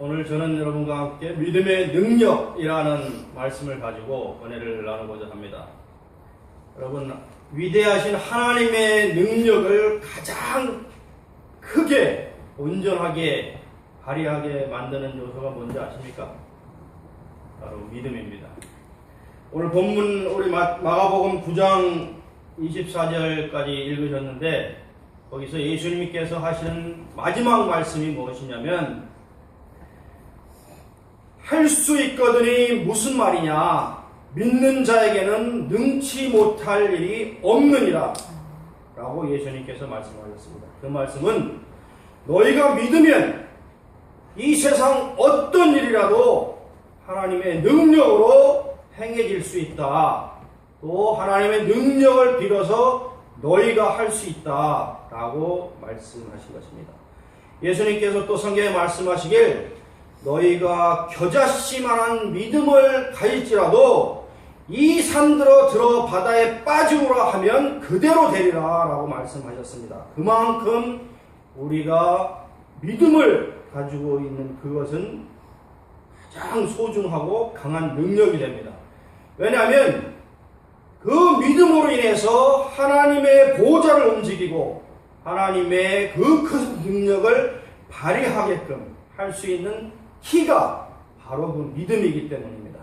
오늘 저는 여러분과 함께 믿음의 능력이라는 말씀을 가지고 은혜를 나누고자 합니다. 여러분, 위대하신 하나님의 능력을 가장 크게, 온전하게, 발휘하게 만드는 요소가 뭔지 아십니까? 바로 믿음입니다. 오늘 본문 우리 마가복음 9장 24절까지 읽으셨는데 거기서 예수님께서 하시는 마지막 말씀이 무엇이냐면 할 수 있거든이 무슨 말이냐, 믿는 자에게는 능치 못할 일이 없느니라 라고 예수님께서 말씀하셨습니다. 그 말씀은 너희가 믿으면 이 세상 어떤 일이라도 하나님의 능력으로 행해질 수 있다. 또 하나님의 능력을 빌어서 너희가 할 수 있다 라고 말씀하신 것입니다. 예수님께서 또 성경에 말씀하시길 너희가 겨자씨만한 믿음을 가질지라도 이 산들어 들어 바다에 빠지오라 하면 그대로 되리라 라고 말씀하셨습니다. 그만큼 우리가 믿음을 가지고 있는 그것은 가장 소중하고 강한 능력이 됩니다. 왜냐하면 그 믿음으로 인해서 하나님의 보좌를 움직이고 하나님의 그 큰 능력을 발휘하게끔 할 수 있는 키가 바로 그 믿음이기 때문입니다.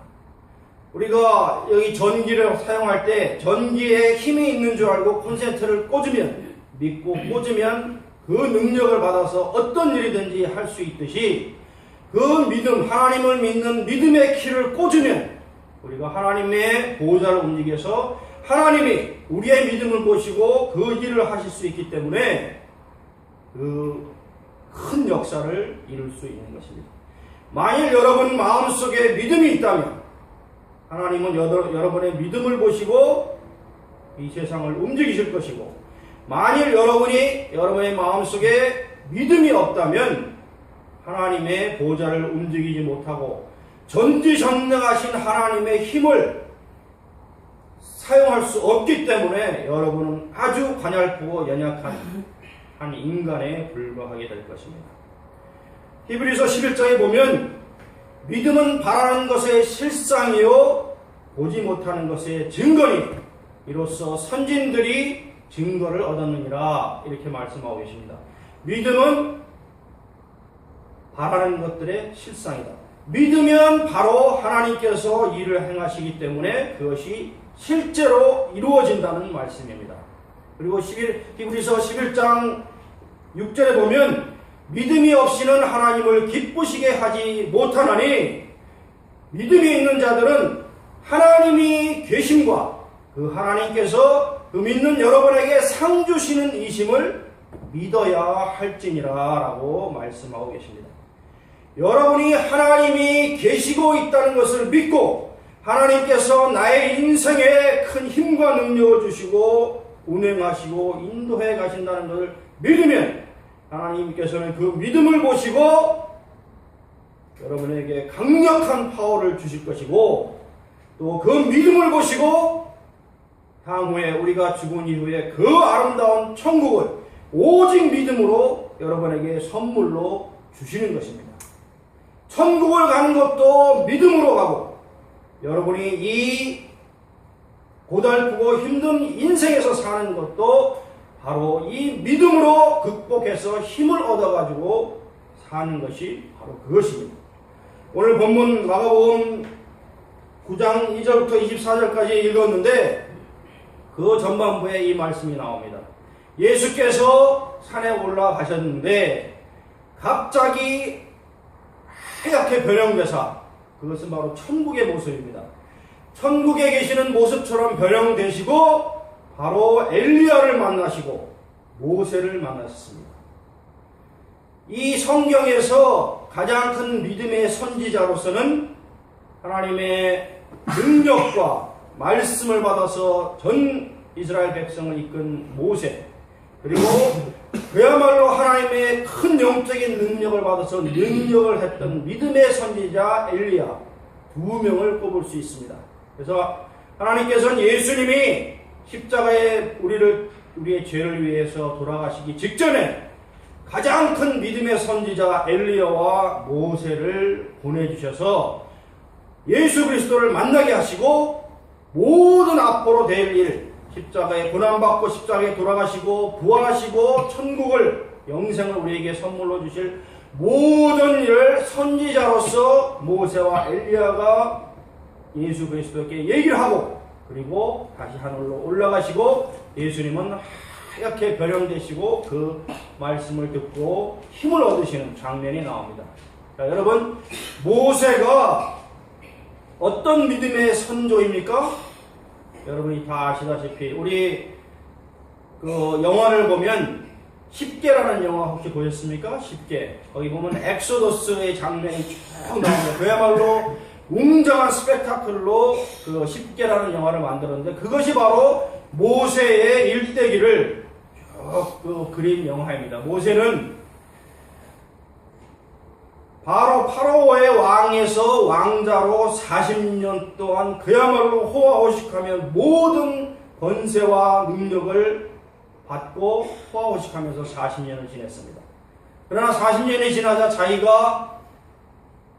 우리가 여기 전기를 사용할 때 전기에 힘이 있는 줄 알고 콘센트를 꽂으면, 믿고 꽂으면 그 능력을 받아서 어떤 일이든지 할 수 있듯이 그 믿음, 하나님을 믿는 믿음의 키를 꽂으면 우리가 하나님의 보호자를 움직여서 하나님이 우리의 믿음을 보시고 그 일을 하실 수 있기 때문에 그 큰 역사를 이룰 수 있는 것입니다. 만일 여러분 마음속에 믿음이 있다면 하나님은 여러분의 믿음을 보시고 이 세상을 움직이실 것이고, 만일 여러분의 마음속에 믿음이 없다면 하나님의 보좌를 움직이지 못하고 전지전능하신 하나님의 힘을 사용할 수 없기 때문에 여러분은 아주 가냘프고 연약한 한 인간에 불과하게 될 것입니다. 히브리서 11장에 보면 믿음은 바라는 것의 실상이요 보지 못하는 것의 증거니 이로써 선진들이 증거를 얻었느니라 이렇게 말씀하고 계십니다. 믿음은 바라는 것들의 실상이다. 믿으면 바로 하나님께서 일을 행하시기 때문에 그것이 실제로 이루어진다는 말씀입니다. 그리고 히브리서 11장 6절에 보면 믿음이 없이는 하나님을 기쁘시게 하지 못하나니 믿음이 있는 자들은 하나님이 계심과 그 하나님께서 그 믿는 여러분에게 상 주시는 이심을 믿어야 할지니라 라고 말씀하고 계십니다. 여러분이 하나님이 계시고 있다는 것을 믿고 하나님께서 나의 인생에 큰 힘과 능력을 주시고 운행하시고 인도해 가신다는 것을 믿으면 하나님께서는 그 믿음을 보시고 여러분에게 강력한 파워를 주실 것이고, 또 그 믿음을 보시고 향후에 우리가 죽은 이후에 그 아름다운 천국을 오직 믿음으로 여러분에게 선물로 주시는 것입니다. 천국을 가는 것도 믿음으로 가고 여러분이 이 고달프고 힘든 인생에서 사는 것도 바로 이 믿음으로 극복해서 힘을 얻어가지고 사는 것이 바로 그것입니다. 오늘 본문 마가복음 9장 2절부터 24절까지 읽었는데 그 전반부에 이 말씀이 나옵니다. 예수께서 산에 올라가셨는데 갑자기 하얗게 변형되사, 그것은 바로 천국의 모습입니다. 천국에 계시는 모습처럼 변형되시고 바로 엘리야를 만나시고 모세를 만났습니다. 이 성경에서 가장 큰 믿음의 선지자로서는 하나님의 능력과 말씀을 받아서 전 이스라엘 백성을 이끈 모세, 그리고 그야말로 하나님의 큰 영적인 능력을 받아서 능력을 했던 믿음의 선지자 엘리야 두 명을 꼽을 수 있습니다. 그래서 하나님께서는 예수님이 십자가에 우리의 죄를 위해서 돌아가시기 직전에 가장 큰 믿음의 선지자 엘리야와 모세를 보내주셔서 예수 그리스도를 만나게 하시고 모든 앞으로 될 일, 십자가에 고난받고 십자가에 돌아가시고 부활하시고 천국을 영생을 우리에게 선물로 주실 모든 일을 선지자로서 모세와 엘리야가 예수 그리스도께 얘기를 하고 그리고 다시 하늘로 올라가시고 예수님은 하얗게 변형되시고 그 말씀을 듣고 힘을 얻으시는 장면이 나옵니다. 자, 여러분, 모세가 어떤 믿음의 선조입니까? 여러분이 다 아시다시피 우리 그 영화를 보면 10개라는 영화 혹시 보셨습니까? 10개. 거기 보면 엑소더스의 장면이 쭉 나옵니다. 그야말로 웅장한 스펙타클로 그 10개라는 영화를 만들었는데 그것이 바로 모세의 일대기를 쭉 그 그린 영화입니다. 모세는 바로 파로의 왕에서 왕자로 40년 동안 그야말로 호화호식하며 모든 권세와 능력을 받고 호화호식하면서 40년을 지냈습니다. 그러나 40년이 지나자 자기가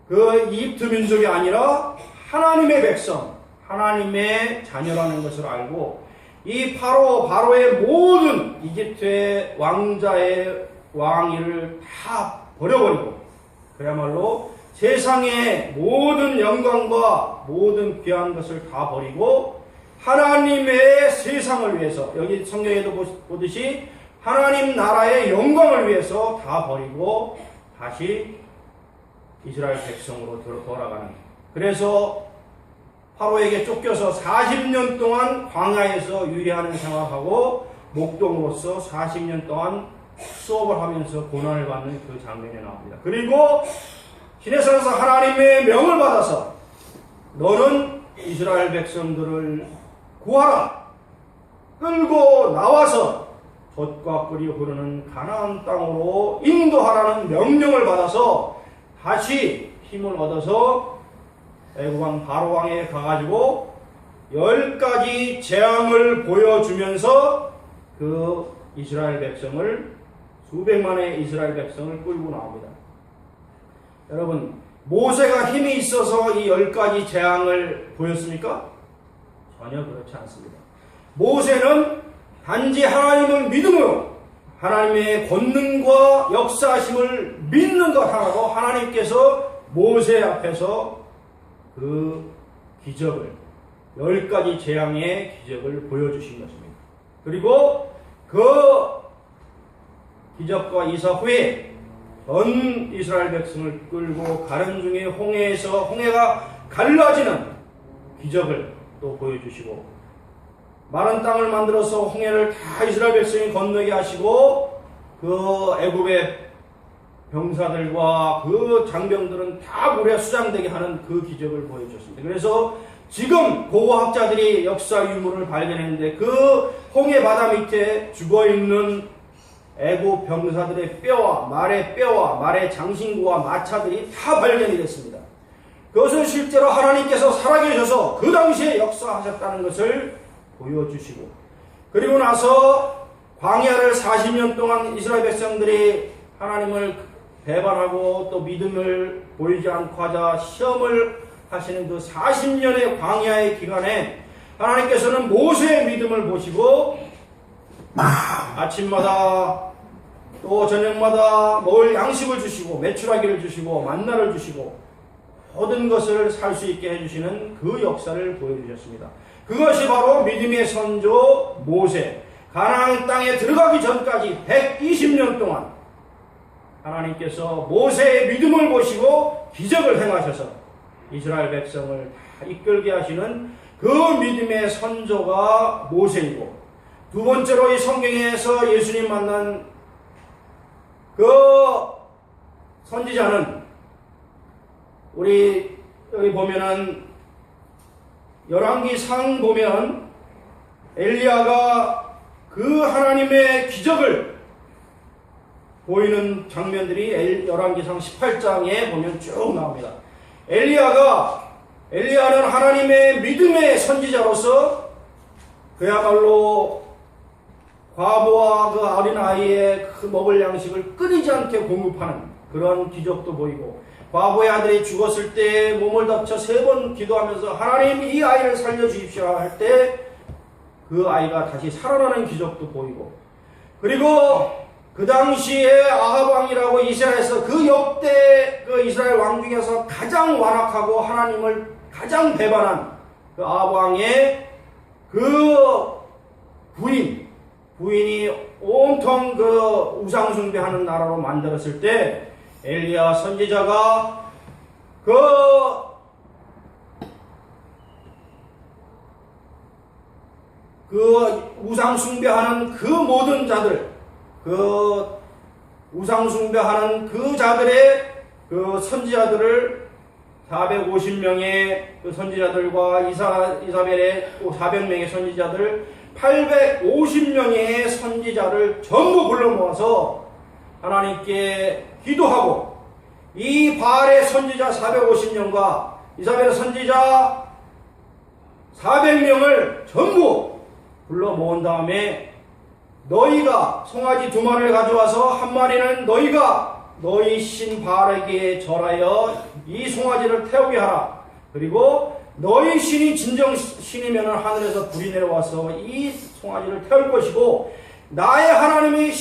그 이집트 민족이 아니라 하나님의 백성, 하나님의 자녀라는 것을 알고 이 바로의 모든 이집트의 왕자의 왕위를 다 버려버리고 그야말로 세상의 모든 영광과 모든 귀한 것을 다 버리고 하나님의 세상을 위해서 여기 성경에도 보듯이 하나님 나라의 영광을 위해서 다 버리고 다시 이스라엘 백성으로 돌아가는 그래서 파로에게 쫓겨서 40년 동안 광야에서 유리하는 생활하고 목동으로서 40년 동안 수업을 하면서 고난을 받는 그 장면이 나옵니다. 그리고 시내산에서 하나님의 명을 받아서 너는 이스라엘 백성들을 구하라. 끌고 나와서 젖과 꿀이 흐르는 가나안 땅으로 인도하라는 명령을 받아서 다시 힘을 얻어서 애국왕 바로왕에 가가지고 10가지 재앙을 보여주면서 그 이스라엘 백성을 수백만의 이스라엘 백성을 끌고 나옵니다. 여러분, 모세가 힘이 있어서 이 10가지 재앙을 보였습니까? 전혀 그렇지 않습니다. 모세는 단지 하나님을 믿음으로 하나님의 권능과 역사하심을 믿는 것 하나로 하나님께서 모세 앞에서 그 기적을 10가지 재앙의 기적을 보여주신 것입니다. 그리고 그 기적과 이사 후에 전 이스라엘 백성을 끌고 가는 중에 홍해가 갈라지는 기적을 또 보여주시고 마른 땅을 만들어서 홍해를 다 이스라엘 백성이 건너게 하시고 그 애굽의 병사들과 그 장병들은 다 물에 수장되게 하는 그 기적을 보여주셨습니다. 그래서 지금 고고학자들이 역사 유물을 발견했는데 그 홍해 바다 밑에 죽어있는 애굽 병사들의 뼈와 말의 장신구와 마차들이 다 발견이 됐습니다. 그것은 실제로 하나님께서 살아계셔서 그 당시에 역사하셨다는 것을 보여주시고 그리고 나서 광야를 40년 동안 이스라엘 백성들이 하나님을 배반하고 또 믿음을 보이지 않고 하자 시험을 하시는 그 40년의 광야의 기간에 하나님께서는 모세의 믿음을 보시고 아침마다 또 저녁마다 먹을 양식을 주시고 메추라기를 주시고 만나를 주시고 모든 것을 살 수 있게 해주시는 그 역사를 보여주셨습니다. 그것이 바로 믿음의 선조 모세, 가나안 땅에 들어가기 전까지 120년 동안 하나님께서 모세의 믿음을 보시고 기적을 행하셔서 이스라엘 백성을 다 이끌게 하시는 그 믿음의 선조가 모세이고 두 번째로 이 성경에서 예수님 만난 그 선지자는 우리 여기 보면은 열왕기상 보면 엘리야가 그 하나님의 기적을 보이는 장면들이 열왕기상 18장에 보면 쭉 나옵니다. 엘리야는 하나님의 믿음의 선지자로서 그야말로 과부와 그 어린아이의 그 먹을 양식을 끊이지 않게 공급하는 그런 기적도 보이고, 과부의 아들이 죽었을 때 몸을 덮쳐 3번 기도하면서 하나님 이 아이를 살려주십시오 할 때 그 아이가 다시 살아나는 기적도 보이고, 그리고 그 당시에 아합 왕이라고 이스라엘에서 그 역대 그 이스라엘 왕 중에서 가장 완악하고 하나님을 가장 배반한 그 아합 왕의 그 부인이 온통 그 우상 숭배하는 나라로 만들었을 때 엘리야 선지자가 그 우상 숭배하는 그 모든 자들, 그 우상 숭배하는 그 자들의 그 선지자들을 450명의 그 선지자들과 이사벨의 또 400명의 선지자들 850명의 선지자를 전부 불러 모아서 하나님께 기도하고, 이 바알의 선지자 450명과 이사벨의 선지자 400명을 전부 불러 모은 다음에 너희가 송아지 2마리를 가져와서 한 마리는 너희가 너희 신 바알에게 절하여 이 송아지를 태우게 하라. 그리고 너희 신이 진정 신이면 하늘에서 불이 내려와서 이 송아지를 태울 것이고, 나의 하나님이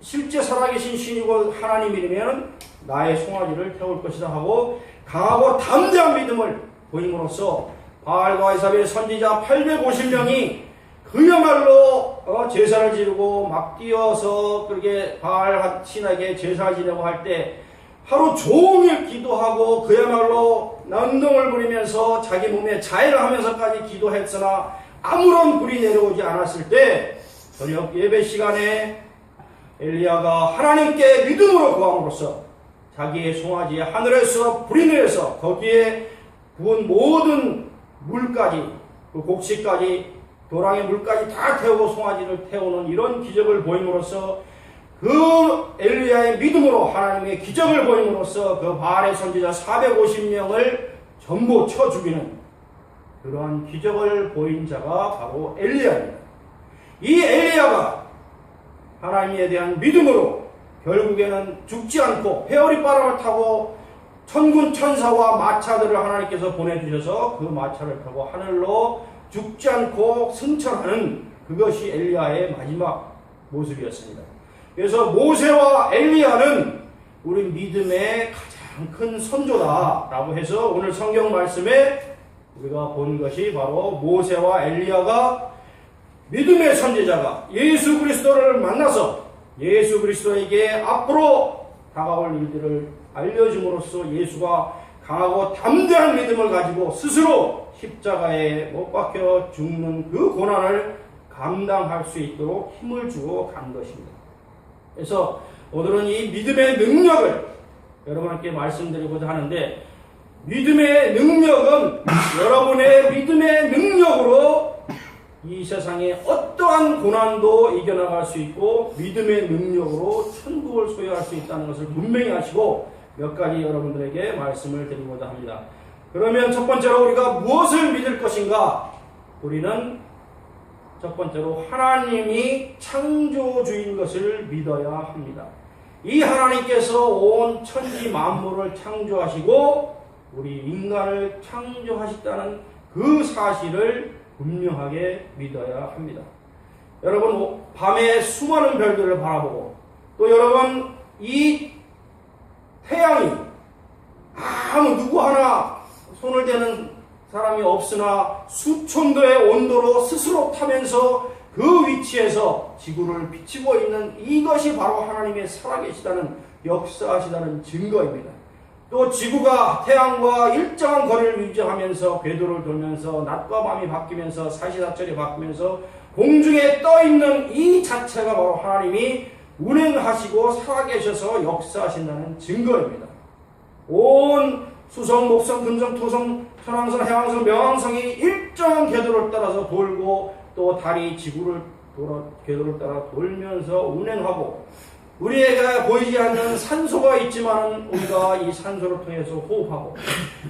실제 살아계신 신이고 하나님이면 나의 송아지를 태울 것이다 하고 강하고 담대한 믿음을 보임으로써 바알과 이사벨 선지자 850명이 그야말로 제사를 지르고 막 뛰어서 그렇게 바알 신에게 제사를 지내고 할 때 하루 종일 기도하고 그야말로 난동을 부리면서 자기 몸에 자해를 하면서까지 기도했으나 아무런 불이 내려오지 않았을 때 저녁 예배 시간에 엘리야가 하나님께 믿음으로 구함으로써 자기의 송아지에 하늘에서 불이 내려서 거기에 부은 모든 물까지, 그 곡식까지, 도랑의 물까지 다 태우고 송아지를 태우는 이런 기적을 보임으로써 그 엘리야의 믿음으로 하나님의 기적을 보임으로써 그 바알의 선지자 450명을 전부 쳐 죽이는 그러한 기적을 보인 자가 바로 엘리야입니다. 이 엘리야가 하나님에 대한 믿음으로 결국에는 죽지 않고 회오리 바람을 타고 천군 천사와 마차들을 하나님께서 보내주셔서 그 마차를 타고 하늘로 죽지 않고 승천하는 그것이 엘리야의 마지막 모습이었습니다. 그래서 모세와 엘리야는 우리 믿음의 가장 큰 선조다라고 해서 오늘 성경 말씀에 우리가 본 것이 바로 모세와 엘리야가 믿음의 선지자가 예수 그리스도를 만나서 예수 그리스도에게 앞으로 다가올 일들을 알려줌으로써 예수가 강하고 담대한 믿음을 가지고 스스로 십자가에 못 박혀 죽는 그 고난을 감당할 수 있도록 힘을 주고 간 것입니다. 그래서 오늘은 이 믿음의 능력을 여러분께 말씀드리고자 하는데, 믿음의 능력은 여러분의 믿음의 능력으로 이 세상에 어떠한 고난도 이겨나갈 수 있고 믿음의 능력으로 천국을 소유할 수 있다는 것을 분명히 하시고 몇 가지 여러분들에게 말씀을 드리고자 합니다. 그러면 첫 번째로 우리가 무엇을 믿을 것인가? 우리는 첫 번째로 하나님이 창조주인 것을 믿어야 합니다. 이 하나님께서 온 천지 만물을 창조하시고 우리 인간을 창조하셨다는 그 사실을 분명하게 믿어야 합니다. 여러분, 밤에 수많은 별들을 바라보고 또 여러분 이 태양이 누구 하나 손을 대는 사람이 없으나 수천도의 온도로 스스로 타면서 그 위치에서 지구를 비추고 있는 이것이 바로 하나님의 살아계시다는 역사하시다는 증거입니다. 또 지구가 태양과 일정한 거리를 유지하면서 궤도를 돌면서 낮과 밤이 바뀌면서 사시사철이 바뀌면서 공중에 떠있는 이 자체가 바로 하나님이 운행하시고 살아계셔서 역사하신다는 증거입니다. 온 수성, 목성, 금성, 토성, 천왕성, 해왕성, 명왕성이 일정한 궤도를 따라서 돌고 또 달이 지구를 궤도를 따라 돌면서 운행하고 우리에게 보이지 않는 산소가 있지만 우리가 이 산소를 통해서 호흡하고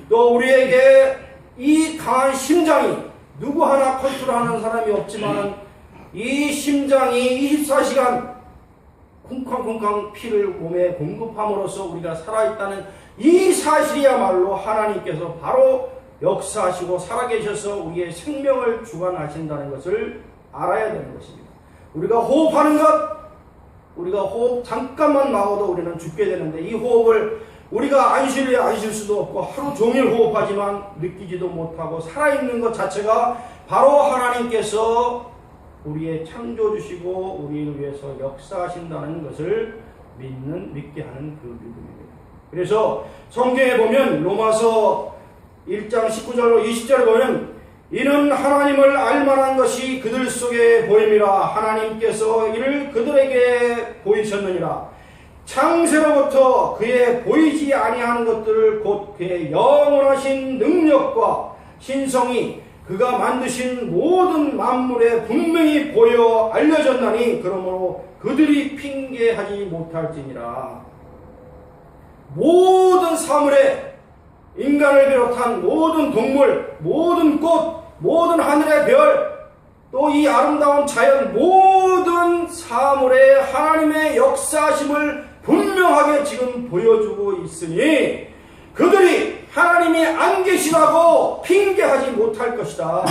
또 우리에게 이 강한 심장이 누구 하나 컨트롤하는 사람이 없지만 이 심장이 24시간 쿵쾅쿵쾅 피를 몸에 공급함으로써 우리가 살아있다는 이 사실이야말로 하나님께서 바로 역사하시고 살아계셔서 우리의 생명을 주관하신다는 것을 알아야 되는 것입니다. 우리가 호흡하는 것, 우리가 호흡 잠깐만 막아도 우리는 죽게 되는데 이 호흡을 우리가 안 쉴래 안 쉴 수도 없고 하루 종일 호흡하지만 느끼지도 못하고 살아있는 것 자체가 바로 하나님께서 우리의 창조주시고 우리를 위해서 역사하신다는 것을 믿게 하는 그 믿음입니다. 그래서 성경에 보면 로마서 1장 19절로 20절에 보면 이는 하나님을 알만한 것이 그들 속에 보임이라 하나님께서 이를 그들에게 보이셨느니라. 창세로부터 그의 보이지 아니하는 것들을 곧 그의 영원하신 능력과 신성이 그가 만드신 모든 만물에 분명히 보여 알려졌나니 그러므로 그들이 핑계하지 못할지니라. 모든 사물에 인간을 비롯한 모든 동물, 모든 꽃, 모든 하늘의 별, 또 이 아름다운 자연 모든 사물에 하나님의 역사심을 분명하게 지금 보여주고 있으니 그들이 하나님이 안 계시다고 핑계하지 못할 것이다.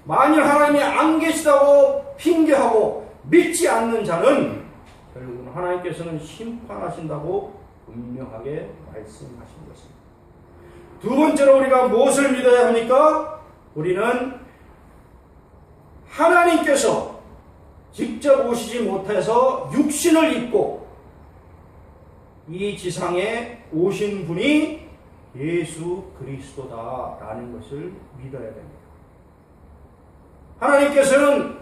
만일 하나님이 안 계시다고 핑계하고 믿지 않는 자는 결국은 하나님께서는 심판하신다고 분명하게 말씀하신 것입니다. 두 번째로 우리가 무엇을 믿어야 합니까? 우리는 하나님께서 직접 오시지 못해서 육신을 입고 이 지상에 오신 분이 예수 그리스도다라는 것을 믿어야 됩니다. 하나님께서는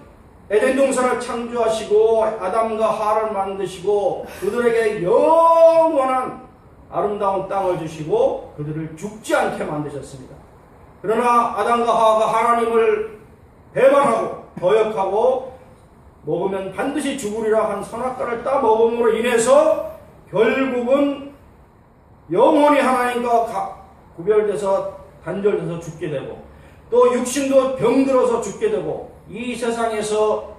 에덴 동산을 창조하시고 아담과 하와를 만드시고 그들에게 영원한 아름다운 땅을 주시고 그들을 죽지 않게 만드셨습니다. 그러나 아담과 하와가 하나님을 배반하고 거역하고 먹으면 반드시 죽으리라 한 선악과를 따 먹음으로 인해서 결국은 영원히 하나님과 구별돼서 단절돼서 죽게 되고 또 육신도 병들어서 죽게 되고 이 세상에서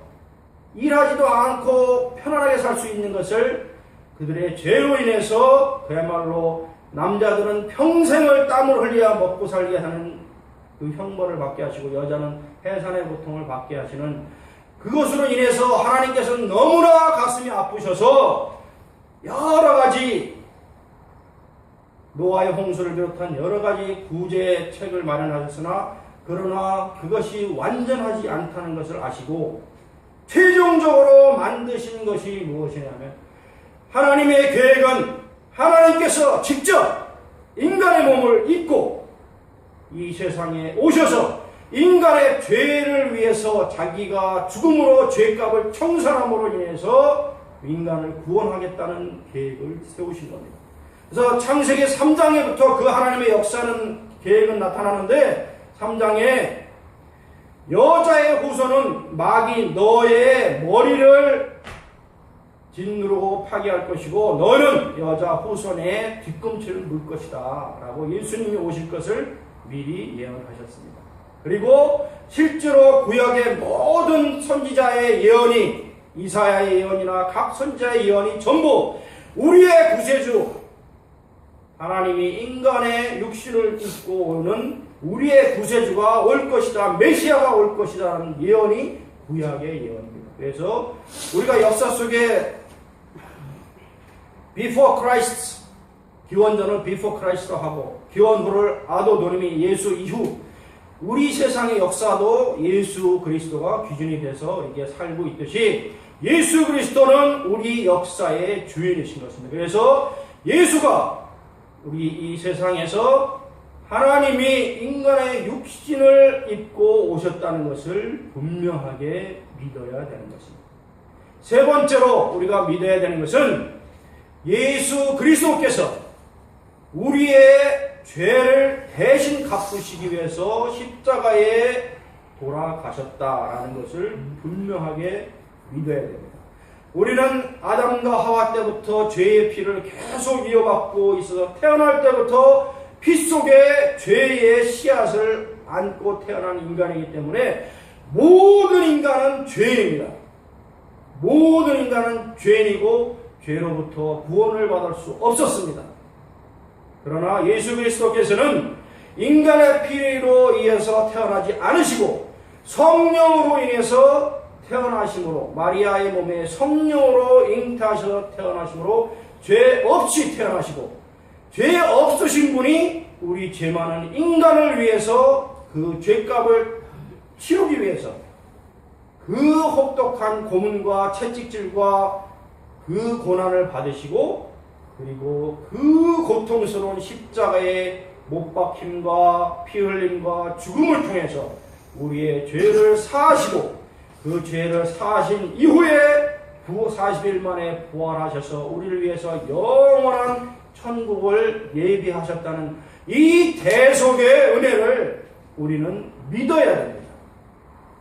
일하지도 않고 편안하게 살 수 있는 것을 그들의 죄로 인해서 그야말로 남자들은 평생을 땀을 흘려야 먹고 살게 하는 그 형벌을 받게 하시고 여자는 해산의 고통을 받게 하시는 그것으로 인해서 하나님께서는 너무나 가슴이 아프셔서 여러 가지 노아의 홍수를 비롯한 여러 가지 구제책을 마련하셨으나 그러나 그것이 완전하지 않다는 것을 아시고 최종적으로 만드신 것이 무엇이냐면 하나님의 계획은 하나님께서 직접 인간의 몸을 입고 이 세상에 오셔서 인간의 죄를 위해서 자기가 죽음으로 죄값을 청산함으로 인해서 인간을 구원하겠다는 계획을 세우신 겁니다. 그래서 창세기 3장에부터 그 하나님의 역사는 계획은 나타나는데 3장에 여자의 후손은 마귀 너의 머리를 짓누르고 파괴할 것이고 너는 여자 후손의 뒤꿈치를 물 것이다 라고 예수님이 오실 것을 미리 예언하셨습니다. 그리고 실제로 구약의 모든 선지자의 예언이 이사야의 예언이나 각 선지자의 예언이 전부 우리의 구세주 하나님이 인간의 육신을 입고 오는 우리의 구세주가 올 것이다, 메시아가 올 것이다 라는 예언이 구약의 예언입니다. 그래서 우리가 역사 속에 Before Christ, 기원전을 Before Christ로 하고 기원 후를 아도도님이 예수 이후 우리 세상의 역사도 예수 그리스도가 기준이 돼서 이게 살고 있듯이 예수 그리스도는 우리 역사의 주인이신 것입니다. 그래서 예수가 우리 이 세상에서 하나님이 인간의 육신을 입고 오셨다는 것을 분명하게 믿어야 되는 것입니다. 세 번째로 우리가 믿어야 되는 것은 예수 그리스도께서 우리의 죄를 대신 갚으시기 위해서 십자가에 돌아가셨다라는 것을 분명하게 믿어야 됩니다. 우리는 아담과 하와 때부터 죄의 피를 계속 이어받고 있어서 태어날 때부터 피 속에 죄의 씨앗을 안고 태어난 인간이기 때문에 모든 인간은 죄인입니다. 모든 인간은 죄인이고 죄로부터 구원을 받을 수 없었습니다. 그러나 예수 그리스도께서는 인간의 피로 인해서 태어나지 않으시고 성령으로 인해서 태어나심으로, 마리아의 몸에 성령으로 잉태하셔서 태어나심으로 죄 없이 태어나시고, 죄 없으신 분이 우리 죄 많은 인간을 위해서 그 죄값을 치르기 위해서 그 혹독한 고문과 채찍질과 그 고난을 받으시고, 그리고 그 고통스러운 십자가의 못 박힘과 피 흘림과 죽음을 통해서 우리의 죄를 사하시고, 그 죄를 사하신 이후에 40일 만에 부활하셔서 우리를 위해서 영원한 천국을 예비하셨다는 이 대속의 은혜를 우리는 믿어야 됩니다.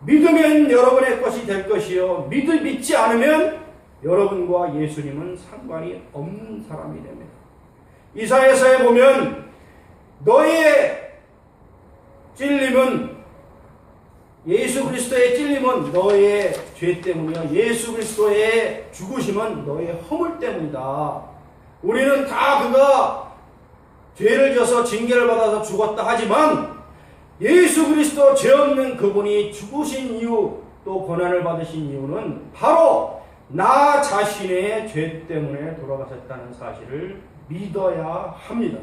믿으면 여러분의 것이 될 것이요, 믿지 않으면 여러분과 예수님은 상관이 없는 사람이 됩니다. 이사야서에 보면 너의 찔림은, 예수 그리스도의 찔림은 너의 죄 때문이요, 예수 그리스도의 죽으심은 너의 허물 때문이다. 우리는 다 그가 죄를 져서 징계를 받아서 죽었다 하지만 예수 그리스도 죄 없는 그분이 죽으신 이유, 또 고난을 받으신 이유는 바로 나 자신의 죄 때문에 돌아가셨다는 사실을 믿어야 합니다.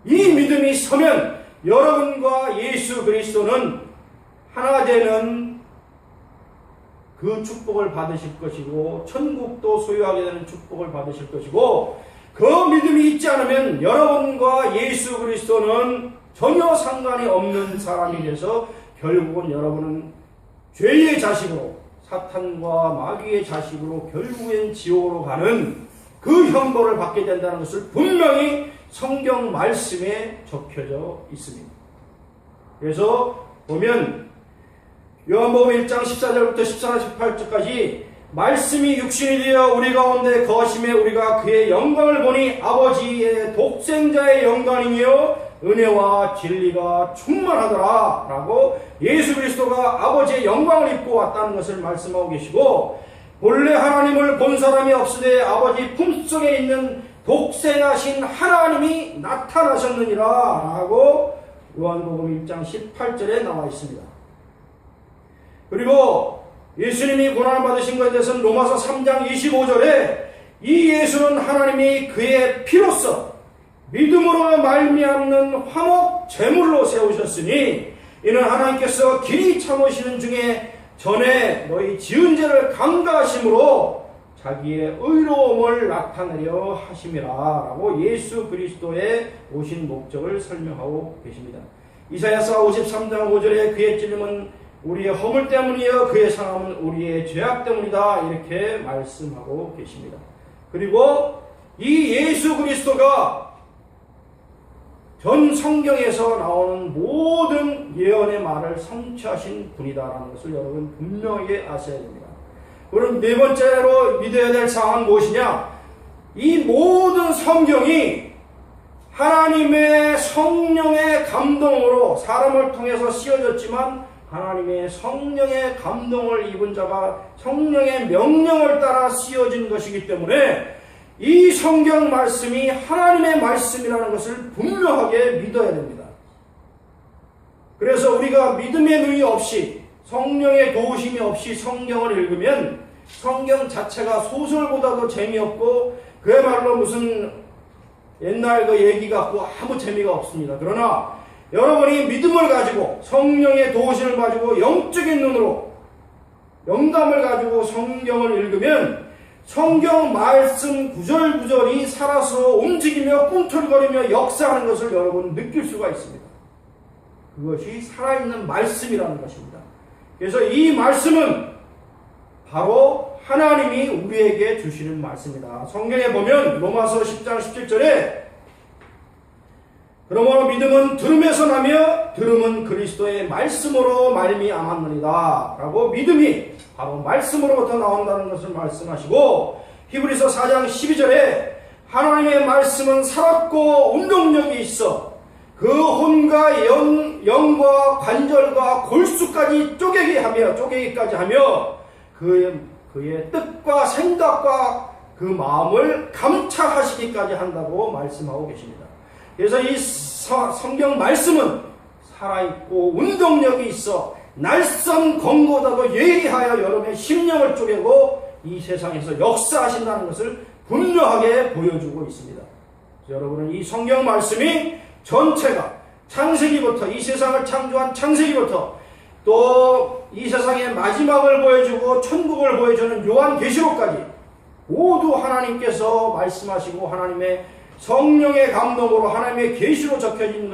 이 믿음이 서면 여러분과 예수 그리스도는 하나 되는 그 축복을 받으실 것이고, 천국도 소유하게 되는 축복을 받으실 것이고, 그 믿음이 있지 않으면 여러분과 예수 그리스도는 전혀 상관이 없는 사람이 돼서 결국은 여러분은 죄의 자식으로, 사탄과 마귀의 자식으로 결국엔 지옥으로 가는 그 형벌을 받게 된다는 것을 분명히 성경 말씀에 적혀져 있습니다. 그래서 보면 요한복음 1장 14절부터 14, 18절까지 말씀이 육신이 되어 우리 가운데 거하심에 우리가 그의 영광을 보니 아버지의 독생자의 영광이며 은혜와 진리가 충만하더라 라고 예수 그리스도가 아버지의 영광을 입고 왔다는 것을 말씀하고 계시고, 본래 하나님을 본 사람이 없으되 아버지 품속에 있는 독생하신 하나님이 나타나셨느니라 라고 요한복음 1장 18절에 나와 있습니다. 그리고 예수님이 고난을 받으신 것에 대해서는 로마서 3장 25절에 이 예수는 하나님이 그의 피로써 믿음으로 말미암는 화목 제물로 세우셨으니 이는 하나님께서 길이 참으시는 중에 전에 너희 지은 죄를 강가하심으로 자기의 의로움을 나타내려 하심이라 라고 예수 그리스도의 오신 목적을 설명하고 계십니다. 이사야서 53장 5절에 그의 찔림은 우리의 허물 때문이요 그의 상함은 우리의 죄악 때문이다 이렇게 말씀하고 계십니다. 그리고 이 예수 그리스도가 전 성경에서 나오는 모든 예언의 말을 성취하신 분이다라는 것을 여러분 분명하게 아셔야 됩니다. 그럼 네 번째로 믿어야 될 사항은 무엇이냐? 이 모든 성경이 하나님의 성령의 감동으로 사람을 통해서 씌워졌지만 하나님의 성령의 감동을 입은 자가 성령의 명령을 따라 씌워진 것이기 때문에 이 성경 말씀이 하나님의 말씀이라는 것을 분명하게 믿어야 됩니다. 그래서 우리가 믿음의 눈이 없이 성령의 도우심이 없이 성경을 읽으면 성경 자체가 소설보다도 재미없고 그야말로 무슨 옛날 그 얘기 같고 아무 재미가 없습니다. 그러나 여러분이 믿음을 가지고 성령의 도우심을 가지고 영적인 눈으로 영감을 가지고 성경을 읽으면 성경 말씀 구절구절이 살아서 움직이며 꿈틀거리며 역사하는 것을 여러분 느낄 수가 있습니다. 그것이 살아있는 말씀이라는 것입니다. 그래서 이 말씀은 바로 하나님이 우리에게 주시는 말씀이다. 성경에 보면 로마서 10장 17절에 그러므로 믿음은 들음에서 나며 들음은 그리스도의 말씀으로 말미암았느니라 라고 믿음이 바로 말씀으로부터 나온다는 것을 말씀하시고, 히브리서 4장 12절에 하나님의 말씀은 살았고 운동력이 있어 그 혼과 영과 관절과 골수까지 쪼개기까지 하며 그의 뜻과 생각과 그 마음을 감찰하시기까지 한다고 말씀하고 계십니다. 그래서 이 성경 말씀은 살아있고 운동력이 있어 날선 검보다도 예리하여 여러분의 심령을 쪼개고 이 세상에서 역사하신다는 것을 분명하게 보여주고 있습니다. 여러분은 이 성경 말씀이 전체가 창세기부터, 이 세상을 창조한 창세기부터, 또 이 세상의 마지막을 보여주고 천국을 보여주는 요한계시록까지 모두 하나님께서 말씀하시고 하나님의 성령의 감동으로 하나님의 계시로 적혀진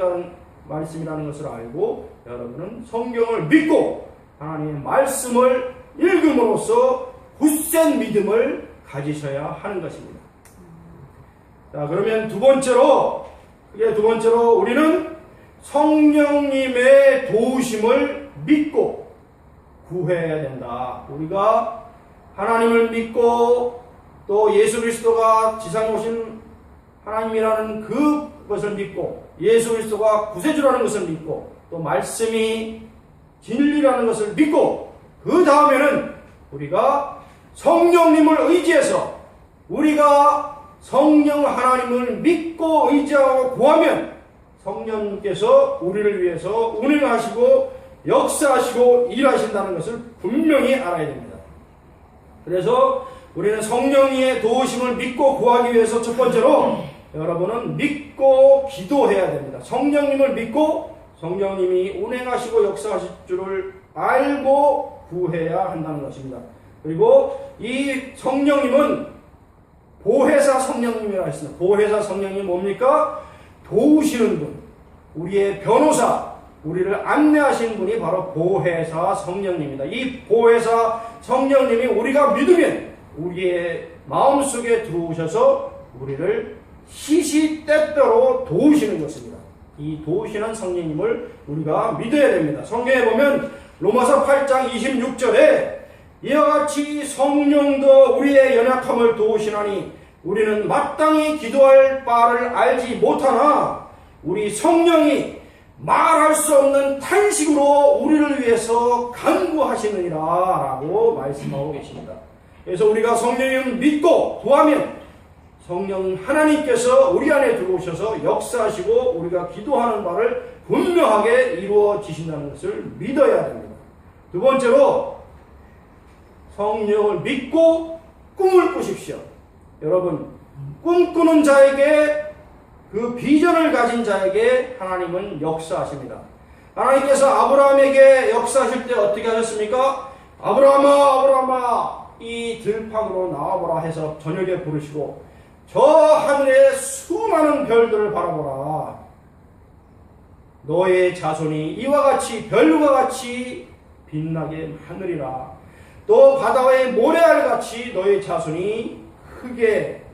말씀이라는 것을 알고 여러분은 성경을 믿고 하나님의 말씀을 읽음으로써 굳센 믿음을 가지셔야 하는 것입니다. 자, 그러면 두 번째로 우리는 성령님의 도우심을 믿고 구해야 된다. 우리가 하나님을 믿고 또 예수 그리스도가 지상에 오신 하나님이라는 그것을 믿고 예수 그리스도가 구세주라는 것을 믿고 또 말씀이 진리라는 것을 믿고 그 다음에는 우리가 성령님을 의지해서 우리가 성령 하나님을 믿고 의지하고 구하면 성령님께서 우리를 위해서 운행하시고 역사하시고 일하신다는 것을 분명히 알아야 됩니다. 그래서 우리는 성령의 도우심을 믿고 구하기 위해서 첫 번째로 여러분은 믿고 기도해야 됩니다. 성령님을 믿고 성령님이 운행하시고 역사하실 줄을 알고 구해야 한다는 것입니다. 그리고 이 성령님은 보혜사 성령님이라고 했습니다. 보혜사 성령님이 뭡니까? 도우시는 분, 우리의 변호사, 우리를 안내하시는 분이 바로 보혜사 성령님입니다. 이 보혜사 성령님이 우리가 믿으면 우리의 마음속에 들어오셔서 우리를 시시때때로 도우시는 것입니다. 이 도우시는 성령님을 우리가 믿어야 됩니다. 성경에 보면 로마서 8장 26절에 이와 같이 성령도 우리의 연약함을 도우시나니 우리는 마땅히 기도할 바를 알지 못하나 우리 성령이 말할 수 없는 탄식으로 우리를 위해서 간구하시느니라 라고 말씀하고 계십니다. 그래서 우리가 성령님을 믿고 구하면 성령 하나님께서 우리 안에 들어오셔서 역사하시고 우리가 기도하는 바를 분명하게 이루어지신다는 것을 믿어야 됩니다. 두 번째로 성령을 믿고 꿈을 꾸십시오. 여러분, 꿈꾸는 자에게 그 비전을 가진 자에게 하나님은 역사하십니다. 하나님께서 아브라함에게 역사하실 때 어떻게 하셨습니까? 아브라함아 이 들판으로 나와보라 해서 저녁에 부르시고 저 하늘의 수많은 별들을 바라보라. 너의 자손이 이와 같이 별과 같이 빛나게 하느리라. 또 바다의 모래알같이 너의 자손이 크게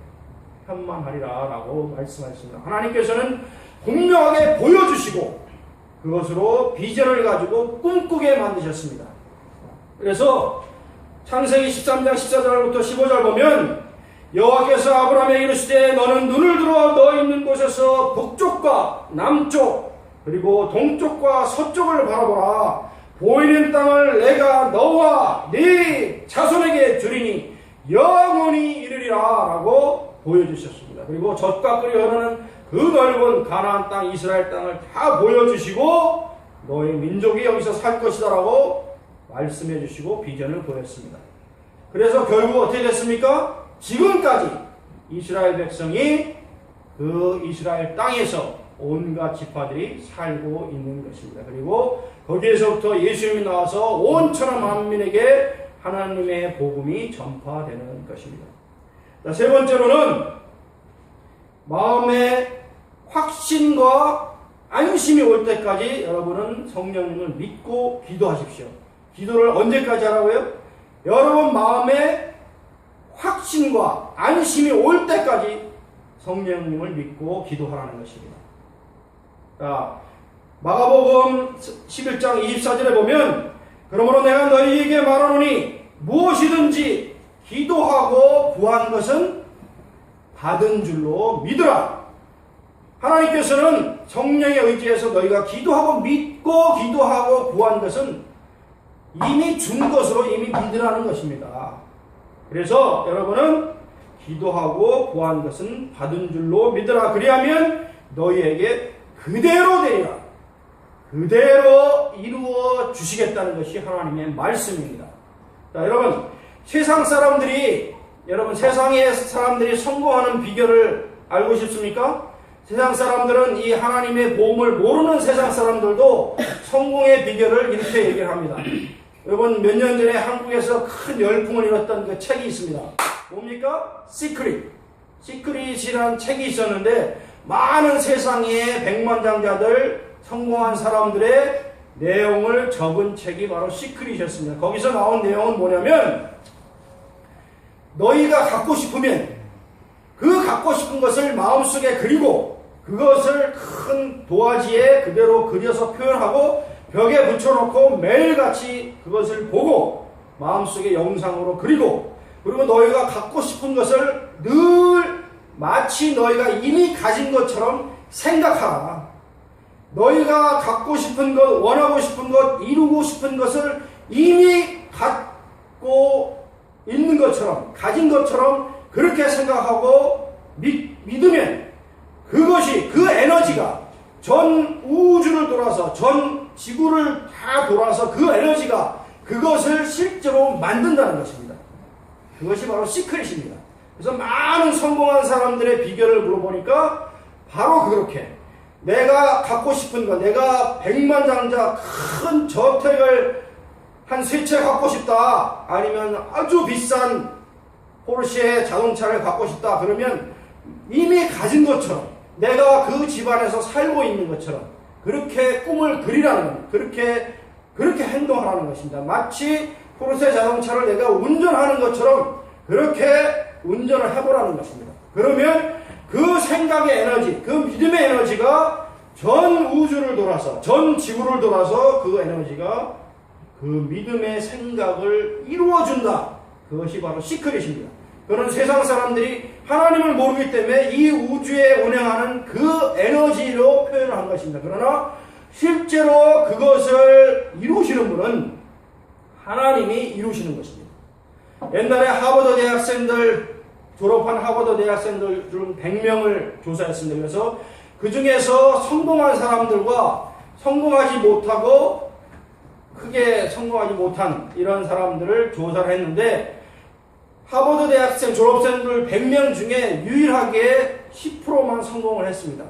편만하리라 라고 말씀하셨습니다. 하나님께서는 분명하게 보여주시고 그것으로 비전을 가지고 꿈꾸게 만드셨습니다. 그래서 창세기 13장 14절부터 15절 보면 여호와께서 아브라함에게 이르시되 너는 눈을 들어 너 있는 곳에서 북쪽과 남쪽 그리고 동쪽과 서쪽을 바라보라. 보이는 땅을 내가 너와 네 자손에게 주리니 영원히 이르리라 라고 보여주셨습니다. 그리고 젖과 꿀이 흐르는 그 넓은 가나안 땅 이스라엘 땅을 다 보여주시고 너의 민족이 여기서 살 것이다 라고 말씀해 주시고 비전을 보였습니다. 그래서 결국 어떻게 됐습니까? 지금까지 이스라엘 백성이 그 이스라엘 땅에서 온갖 지파들이 살고 있는 것입니다. 그리고 거기에서부터 예수님이 나와서 온 천하 만민에게 하나님의 복음이 전파되는 것입니다. 자, 세 번째로는 마음의 확신과 안심이 올 때까지 여러분은 성령님을 믿고 기도하십시오. 기도를 언제까지 하라고요? 여러분 마음의 확신과 안심이 올 때까지 성령님을 믿고 기도하라는 것입니다. 자, 마가복음 11장 24절에 보면 그러므로 내가 너희에게 말하노니 무엇이든지 기도하고 구한 것은 받은 줄로 믿으라. 하나님께서는 성령에 의지해서 너희가 기도하고 믿고 기도하고 구한 것은 이미 준 것으로 이미 믿으라는 것입니다. 그래서 여러분은 기도하고 구한 것은 받은 줄로 믿으라. 그리하면 너희에게 그대로 되리라. 그대로 이루어 주시겠다는 것이 하나님의 말씀입니다. 자, 여러분, 세상의 사람들이 성공하는 비결을 알고 싶습니까? 세상 사람들은 이 하나님의 보험을 모르는 세상 사람들도 성공의 비결을 이렇게 얘기를 합니다. 여러분, 몇 년 전에 한국에서 큰 열풍을 일었던 그 책이 있습니다. 뭡니까? 시크릿이라는 책이 있었는데 많은 세상의 백만장자들, 성공한 사람들의 내용을 적은 책이 바로 시크릿이었습니다. 거기서 나온 내용은 뭐냐면 너희가 갖고 싶으면 그 갖고 싶은 것을 마음속에 그리고 그것을 큰 도화지에 그대로 그려서 표현하고 벽에 붙여놓고 매일같이 그것을 보고 마음속에 영상으로 그리고 너희가 갖고 싶은 것을 늘 마치 너희가 이미 가진 것처럼 생각하라. 너희가 갖고 싶은 것, 원하고 싶은 것, 이루고 싶은 것을 이미 갖고 있는 것처럼, 가진 것처럼 그렇게 생각하고 믿으면 그것이, 그 에너지가 전 우주를 돌아서, 전 지구를 다 돌아서 그 에너지가 그것을 실제로 만든다는 것입니다. 그것이 바로 시크릿입니다. 그래서 많은 성공한 사람들의 비결을 물어보니까 바로 그렇게 내가 갖고 싶은 것, 내가 백만장자 큰 저택을 한 3채 갖고 싶다, 아니면 아주 비싼 포르쉐 자동차를 갖고 싶다, 그러면 이미 가진 것처럼 내가 그 집안에서 살고 있는 것처럼 그렇게 꿈을 그리라는 겁니다. 그렇게 행동하라는 것입니다. 마치 포르쉐 자동차를 내가 운전하는 것처럼 그렇게 운전을 해보라는 것입니다. 그러면 그 생각의 에너지, 그 믿음의 에너지가 전 우주를 돌아서, 전 지구를 돌아서 그 에너지가 그 믿음의 생각을 이루어준다. 그것이 바로 시크릿입니다. 그런 세상 사람들이 하나님을 모르기 때문에 이 우주에 운행하는 그 에너지로 표현을 한 것입니다. 그러나 실제로 그것을 이루시는 분은 하나님이 이루시는 것입니다. 옛날에 하버드 대학생들, 졸업한 하버드 대학생들 중 100명을 조사했습니다. 그래서 그 중에서 성공한 사람들과 성공하지 못하고 크게 성공하지 못한 이런 사람들을 조사를 했는데 하버드 대학생 졸업생들 100명 중에 유일하게 10%만 성공을 했습니다.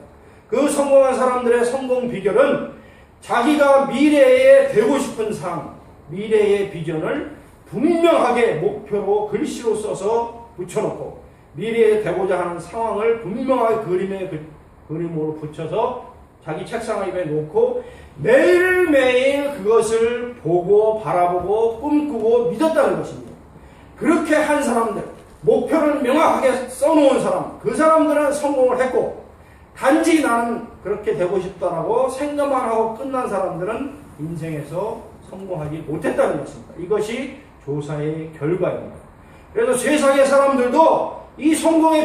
그 성공한 사람들의 성공 비결은 자기가 미래에 되고 싶은 삶, 미래의 비전을 분명하게 목표로 글씨로 써서 붙여놓고 미래에 되고자 하는 상황을 분명하게 그림으로 붙여서 자기 책상 위에 놓고 매일매일 그것을 보고 바라보고 꿈꾸고 믿었다는 것입니다. 그렇게 한 사람들, 목표를 명확하게 써놓은 사람, 그 사람들은 성공을 했고 단지 나는 그렇게 되고 싶다라고 생각만 하고 끝난 사람들은 인생에서 성공하지 못했다는 것입니다. 이것이 조사의 결과입니다. 그래서 세상의 사람들도 이 성공의